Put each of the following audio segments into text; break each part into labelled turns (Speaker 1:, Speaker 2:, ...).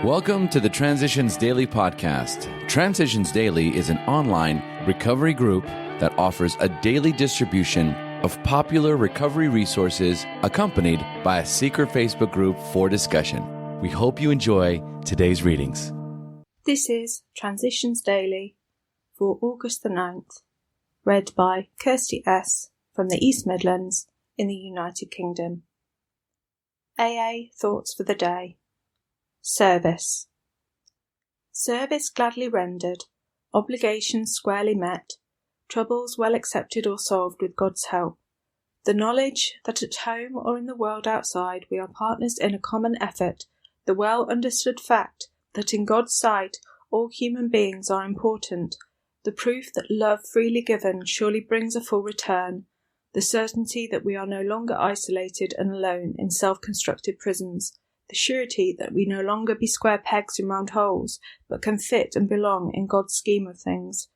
Speaker 1: Welcome to the Transitions Daily podcast. Transitions Daily is an online recovery group that offers a daily distribution of popular recovery resources accompanied by a secret Facebook group for discussion. We hope you enjoy today's readings.
Speaker 2: This is Transitions Daily for August the 9th, read by Kirsty S. from the East Midlands in the United Kingdom. AA Thoughts for the Day. Service. Service gladly rendered, obligations squarely met, troubles well accepted or solved with God's help. The knowledge that at home or in the world outside we are partners in a common effort, the well understood fact that in God's sight all human beings are important, the proof that love freely given surely brings a full return, the certainty that we are no longer isolated and alone in self-constructed prisons, the surety that we no longer be square pegs in round holes, but can fit and belong in God's scheme of things.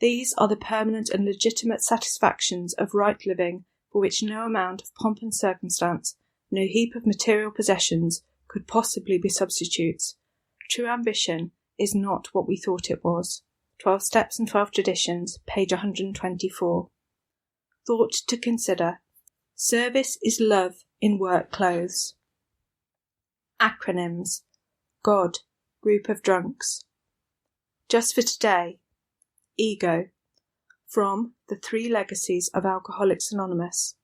Speaker 2: These are the permanent and legitimate satisfactions of right living for which no amount of pomp and circumstance, no heap of material possessions could possibly be substitutes. True ambition is not what we thought it was. 12 Steps and 12 Traditions, page 124. Thought to consider. Service is love in work clothes. Acronyms. God, group of drunks. Just for today. Ego. From The Three Legacies of Alcoholics Anonymous.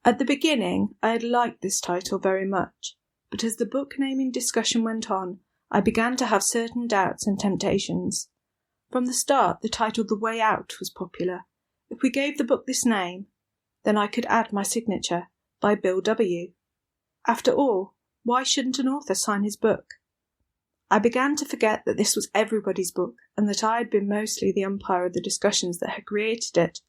Speaker 2: At the beginning, I had liked this title very much, but as the book naming discussion went on, I began to have certain doubts and temptations. From the start, the title The Way Out was popular. If we gave the book this name, then I could add my signature, by Bill W. After all, why shouldn't an author sign his book? I began to forget that this was everybody's book, and that I had been mostly the umpire of the discussions that had created it.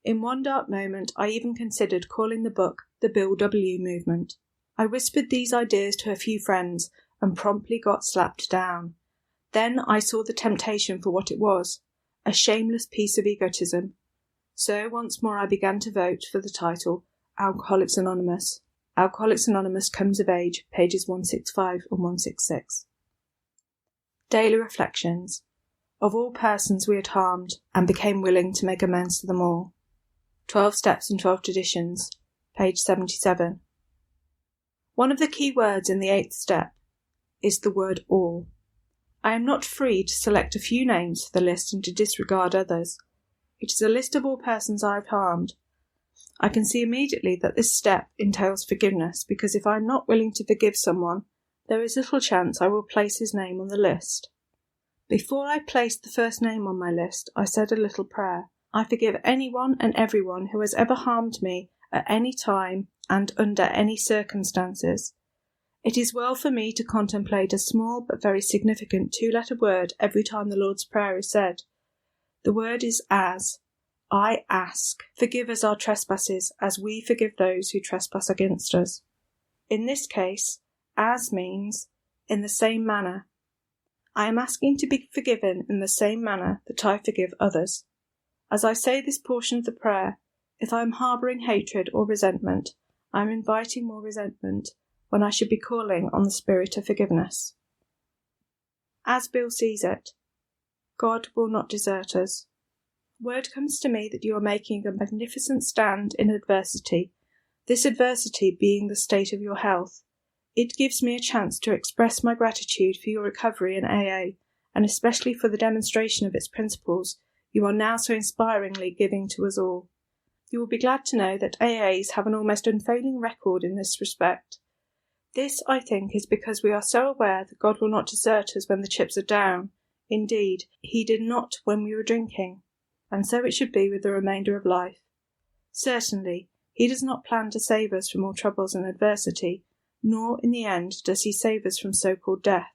Speaker 2: In one dark moment, I even considered calling the book The Bill W. Movement. I whispered these ideas to a few friends, and promptly got slapped down. Then I saw the temptation for what it was, a shameless piece of egotism. So once more I began to vote for the title, Alcoholics Anonymous. Alcoholics Anonymous Comes of Age, pages 165 and 166. Daily Reflections. Of all persons we had harmed, and became willing to make amends to them all. 12 Steps and 12 Traditions, page 77. One of the key words in the 8th step is the word all. I am not free to select a few names for the list and to disregard others. It is a list of all persons I have harmed. I can see immediately that this step entails forgiveness, because if I am not willing to forgive someone, there is little chance I will place his name on the list. Before I placed the first name on my list, I said a little prayer. I forgive anyone and everyone who has ever harmed me at any time and under any circumstances. It is well for me to contemplate a small but very significant 2-letter word every time the Lord's Prayer is said. The word is as. I ask, forgive us our trespasses, as we forgive those who trespass against us. In this case, as means in the same manner. I am asking to be forgiven in the same manner that I forgive others. As I say this portion of the prayer, if I am harbouring hatred or resentment, I am inviting more resentment when I should be calling on the spirit of forgiveness. As Bill sees it, God will not desert us. Word comes to me that you are making a magnificent stand in adversity, this adversity being the state of your health. It gives me a chance to express my gratitude for your recovery in AA, and especially for the demonstration of its principles you are now so inspiringly giving to us all. You will be glad to know that AAs have an almost unfailing record in this respect. This, I think, is because we are so aware that God will not desert us when the chips are down. Indeed, He did not when we were drinking. And so it should be with the remainder of life. Certainly, He does not plan to save us from all troubles and adversity, nor in the end does He save us from so-called death.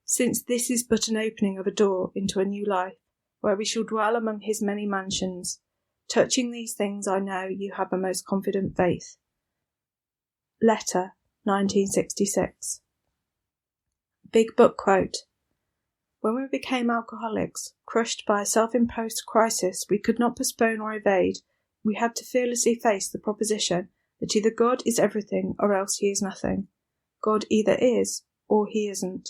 Speaker 2: Since this is but an opening of a door into a new life, where we shall dwell among His many mansions, touching these things I know you have a most confident faith. Letter, 1966. Big Book Quote. When we became alcoholics, crushed by a self-imposed crisis we could not postpone or evade, we had to fearlessly face the proposition that either God is everything or else He is nothing. God either is or he isn't.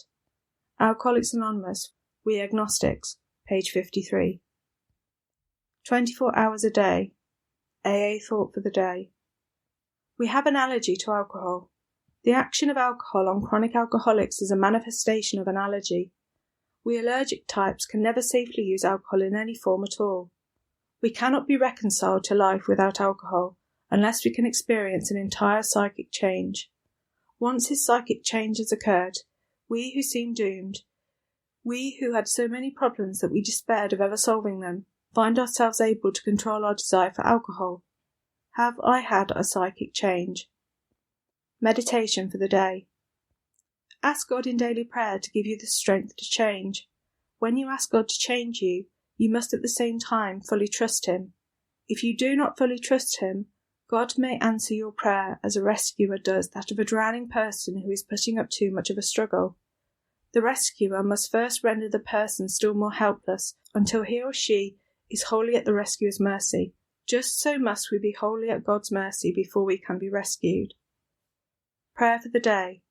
Speaker 2: Alcoholics Anonymous, We Agnostics, page 53. 24 hours a day. AA thought for the day. We have an allergy to alcohol. The action of alcohol on chronic alcoholics is a manifestation of an allergy. We allergic types can never safely use alcohol in any form at all. We cannot be reconciled to life without alcohol unless we can experience an entire psychic change. Once his psychic change has occurred, we who seem doomed, we who had so many problems that we despaired of ever solving them, find ourselves able to control our desire for alcohol. Have I had a psychic change? Meditation for the day. Ask God in daily prayer to give you the strength to change. When you ask God to change you, you must at the same time fully trust Him. If you do not fully trust Him, God may answer your prayer as a rescuer does that of a drowning person who is putting up too much of a struggle. The rescuer must first render the person still more helpless until he or she is wholly at the rescuer's mercy. Just so must we be wholly at God's mercy before we can be rescued. Prayer for the day.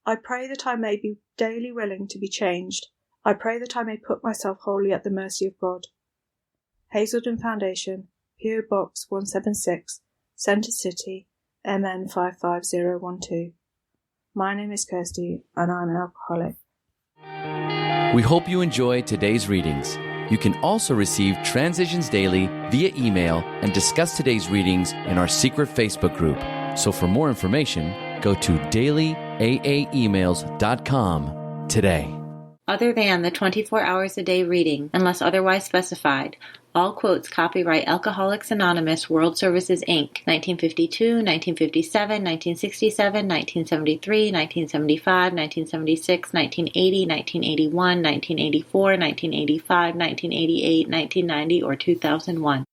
Speaker 2: I pray that I may be daily willing to be changed. I pray that I may put myself wholly at the mercy of God. Hazelden Foundation, P.O. Box 176, Center City, MN 55012. My name is Kirsty, and I'm an alcoholic.
Speaker 1: We hope you enjoyed today's readings. You can also receive Transitions Daily via email and discuss today's readings in our secret Facebook group. So for more information, go to dailyaaemails.com today.
Speaker 3: Other than the 24 hours a day reading, unless otherwise specified, all quotes copyright Alcoholics Anonymous World Services, Inc., 1952, 1957, 1967, 1973, 1975, 1976, 1980, 1981, 1984, 1985, 1988, 1990, or 2001.